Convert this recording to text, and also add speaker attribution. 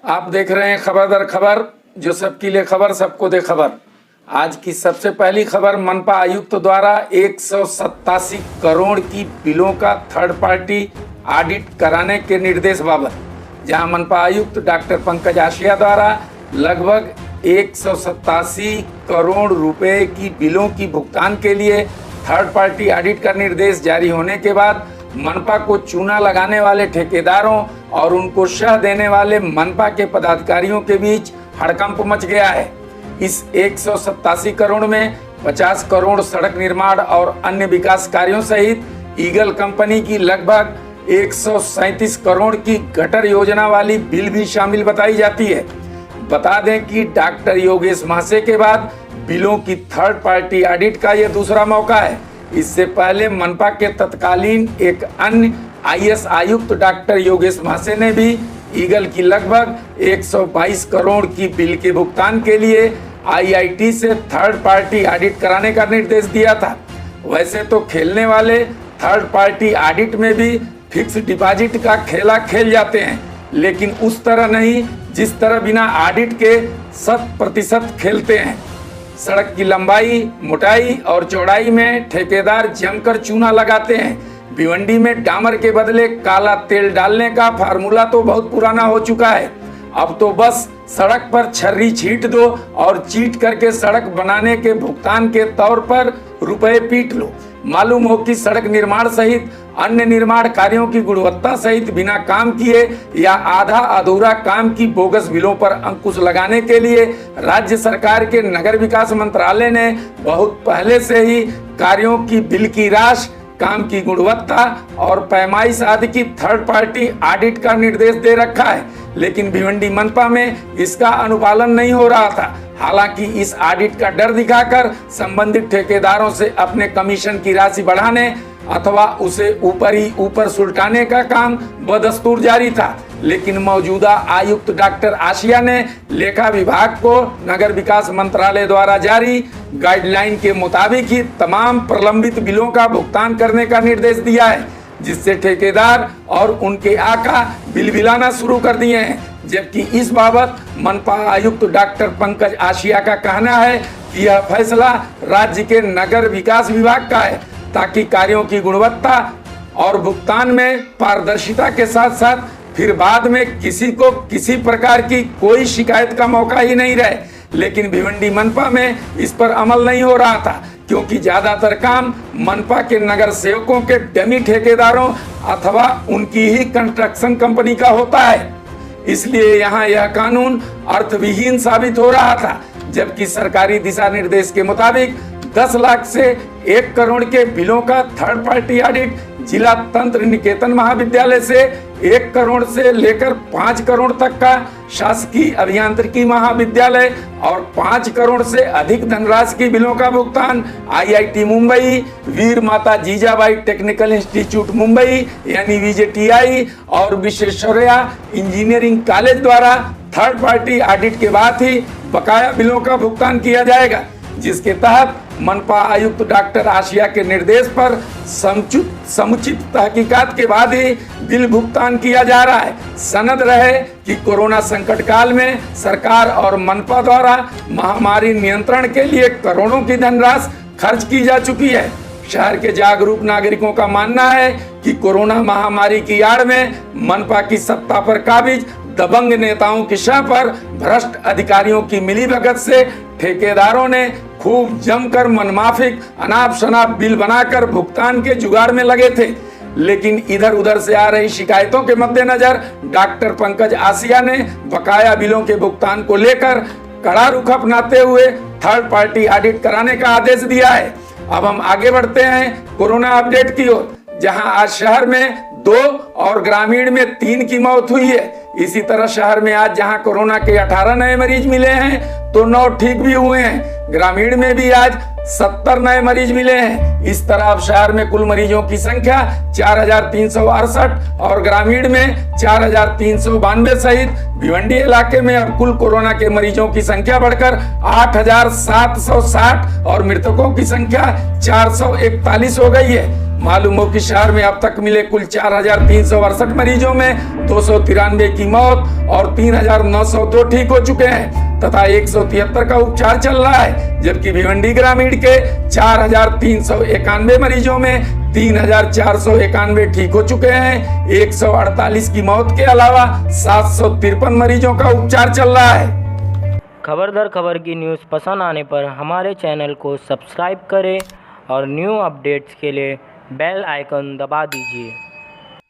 Speaker 1: आप देख रहे हैं खबर दर खबर, जो सबके लिए खबर सबको दे खबर। आज की सबसे पहली खबर मनपा आयुक्त द्वारा 187 करोड़ की बिलों का थर्ड पार्टी ऑडिट कराने के निर्देश बाबत, जहां मनपा आयुक्त डॉक्टर पंकज आशिया द्वारा लगभग 187 करोड़ रुपए की बिलों की भुगतान के लिए थर्ड पार्टी ऑडिट का निर्देश जारी होने के बाद मनपा को चूना लगाने वाले ठेकेदारों और उनको शह देने वाले मनपा के पदाधिकारियों के बीच हड़कंप मच गया है। इस 187 करोड़ में 50 करोड़ सड़क निर्माण और अन्य विकास कार्यों सहित ईगल कंपनी की लगभग 137 करोड़ की गटर योजना वाली बिल भी शामिल बताई जाती है। बता दें कि डॉक्टर योगेश महाशय के बाद बिलों की थर्ड पार्टी ऑडिट का यह दूसरा मौका है। इससे पहले मनपा के तत्कालीन एक अन्य आईएएस आयुक्त डॉक्टर योगेश महाशय ने भी ईगल की लगभग 122 करोड़ की बिल के भुगतान के लिए आईआईटी से थर्ड पार्टी ऑडिट कराने का निर्देश दिया था। वैसे तो खेलने वाले थर्ड पार्टी ऑडिट में भी फिक्स डिपॉजिट का खेला खेल जाते हैं, लेकिन उस तरह नहीं जिस तरह बिना ऑडिट के 100% खेलते हैं। सड़क की लंबाई, मोटाई और चौड़ाई में ठेकेदार जमकर चूना लगाते हैं। भिवंडी में डामर के बदले काला तेल डालने का फार्मूला तो बहुत पुराना हो चुका है। अब तो बस सड़क पर छर्री छींट दो और चीट करके सड़क बनाने के भुगतान के तौर पर रुपए पीट लो। मालूम हो कि सड़क निर्माण सहित अन्य निर्माण कार्यों की गुणवत्ता सहित बिना काम किए या आधा अधूरा काम की बोगस बिलों पर अंकुश लगाने के लिए राज्य सरकार के नगर विकास मंत्रालय ने बहुत पहले से ही कार्यों की बिल की राशि, काम की गुणवत्ता और पैमाइश आदि की थर्ड पार्टी ऑडिट का निर्देश दे रखा है, लेकिन भिवंडी मनपा में इसका अनुपालन नहीं हो रहा था। हालांकि इस ऑडिट का डर दिखाकर संबंधित ठेकेदारों से अपने कमीशन की राशि बढ़ाने अथवा उसे ऊपर ही ऊपर सुलटाने का काम बदस्तूर जारी था, लेकिन मौजूदा आयुक्त डॉक्टर आशिया ने लेखा विभाग को नगर विकास मंत्रालय द्वारा जारी गाइडलाइन के मुताबिक ही तमाम प्रलंबित बिलों का भुगतान करने का निर्देश दिया है, जिससे ठेकेदार और उनके आका बिलबिलाना शुरू कर दिए हैं। जबकि इस बाबत मनपा आयुक्त डॉक्टर पंकज आशिया का कहना है कि यह फैसला राज्य के नगर विकास विभाग का है, ताकि कार्यों की गुणवत्ता और भुगतान में पारदर्शिता के साथ साथ फिर बाद में किसी को किसी प्रकार की कोई शिकायत का मौका ही नहीं रहे। लेकिन भिवंडी मनपा में इस पर अमल नहीं हो रहा था, क्योंकि ज्यादातर काम मनपा के नगर सेवकों के डमी ठेकेदारों अथवा उनकी ही कंस्ट्रक्शन कंपनी का होता है। इसलिए यहाँ यह कानून अर्थविहीन साबित हो रहा था। जबकि सरकारी दिशा निर्देश के मुताबिक 10 लाख से 1 करोड़ के बिलों का थर्ड पार्टी ऑडिट जिला तंत्र निकेतन महाविद्यालय से 1 करोड़ से लेकर 5 करोड़ तक का शासकीय अभियांत्रिकी महाविद्यालय और 5 करोड़ से अधिक धनराशि की बिलों का भुगतान आईआईटी मुंबई, वीर माता जीजाबाई टेक्निकल इंस्टीट्यूट मुंबई यानी VJTI और विश्वेश्वरैया इंजीनियरिंग कॉलेज द्वारा थर्ड पार्टी ऑडिट के बाद ही बकाया बिलों का भुगतान किया जाएगा, जिसके तहत मनपा आयुक्त डॉक्टर आशिया के निर्देश पर समुचित तहकीकात के बाद ही बिल भुगतान किया जा रहा है। सनद रहे कि कोरोना संकट काल में सरकार और मनपा द्वारा महामारी नियंत्रण के लिए करोड़ों की धनराशि खर्च की जा चुकी है। शहर के जागरूक नागरिकों का मानना है कि कोरोना महामारी की आड़ में मनपा की सत्ता पर काबिज दबंग नेताओं की शह पर भ्रष्ट अधिकारियों की मिलीभगत से ठेकेदारों ने खूब जमकर मनमाफिक अनाप शनाप बिल बनाकर भुगतान के जुगाड़ में लगे थे। लेकिन इधर उधर से आ रही शिकायतों के मद्देनजर डॉक्टर पंकज आशिया ने बकाया बिलों के भुगतान को लेकर कड़ा रुख अपनाते हुए थर्ड पार्टी ऑडिट कराने का आदेश दिया है। अब हम आगे बढ़ते हैं कोरोना अपडेट की ओर, जहां आज शहर में 2 और ग्रामीण में 3 की मौत हुई है। इसी तरह शहर में आज जहां कोरोना के 18 नए मरीज मिले हैं तो 9 ठीक भी हुए हैं। ग्रामीण में भी आज 70 नए मरीज मिले हैं। इस तरह अब शहर में कुल मरीजों की संख्या 4368 और ग्रामीण में 4392 सहित भिवंडी इलाके में अब कुल कोरोना के मरीजों की संख्या बढ़कर 8760 और मृतकों की संख्या 441 हो गई है। मालूम हो कि शहर में अब तक मिले कुल 4,368 मरीजों में 293 की मौत और 3,902 ठीक हो चुके हैं तथा 173 का उपचार चल रहा है, जबकि भिवंडी ग्रामीण के 4,391 मरीजों में 3,491 ठीक हो चुके हैं। 148 की मौत के अलावा 753 मरीजों का उपचार चल रहा है।
Speaker 2: खबर दर खबर की न्यूज़ पसंद आने पर हमारे चैनल को सब्सक्राइब करें और न्यू अपडेट्स के लिए बेल आइकन दबा दीजिए।